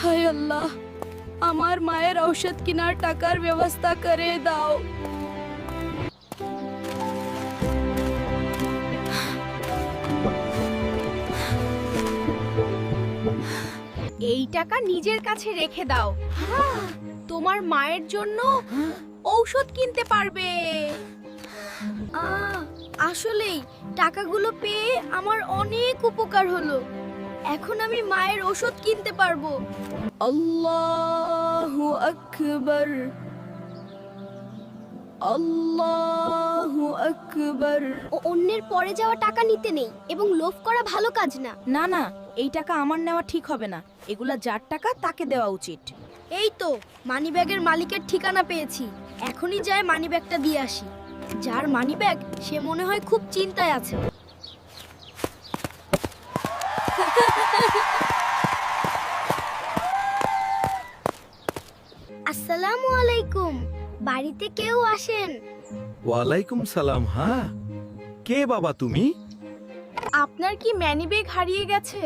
হায় আল্লাহ, আমার মায়ের ঔষধ কেনার টাকার ব্যবস্থা করে দাও। এই টাকা নিজের কাছে রেখে দাও। তোমার মায়ের জন্য ঔষধ কিনতে পারবে। আসলেই টাকাগুলো পেয়ে আমার অনেক উপকার হলো। এখন আমি মায়ের ওষুধ কিনতে পারবো। আল্লাহু আকবার, আল্লাহু আকবার। অন্যের পরে যাওয়া টাকা নিতে নেই এবং লোভ করা ভালো কাজ না। না না, এই টাকা আমার নেওয়া ঠিক হবে না। এগুলা যার টাকা তাকে দেওয়া উচিত। এই তো মানিব্যাগের মালিকের ঠিকানা পেয়েছি। এখনই যাই মানিব্যাগটা দিয়ে আসি। যার মানিব্যাগ সে মনে হয় খুব চিন্তায় আছে। আসসালামু আলাইকুম, বাড়িতে কেউ আসেন? ওয়ালাইকুম সালাম। হ্যাঁ, কে বাবা তুমি? আপনার কি ম্যানিব্যাগ হারিয়ে গেছে?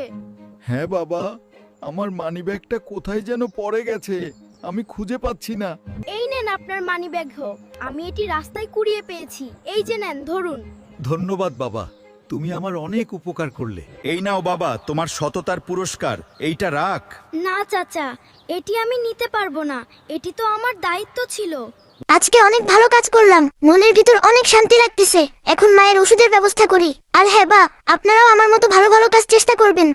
হ্যাঁ বাবা, আমার মানিব্যাগটা কোথায় যেন পড়ে গেছে, আমি খুঁজে পাচ্ছি না। এই নেন আপনার মানিব্যাগ। আমি এটি রাস্তায় কুড়িয়ে পেয়েছি। এই যে নেন, ধরুন। ধন্যবাদ বাবা, তুমি আমার অনেক উপকার করলে। এই নাও বাবা, তোমার সততার পুরস্কার। এইটা রাখ। না চাচা, এটি আমি নিতে পারবো না। এটি তো আমার দায়িত্ব ছিল। আজকে অনেক ভালো কাজ করলাম, মনের ভিতর অনেক শান্তি লাগতেছে। এখন মায়ের ওষুধের ব্যবস্থা করি। আর হ্যাঁ বা, আপনারাও আমার মতো ভালো ভালো কাজ চেষ্টা করবেন।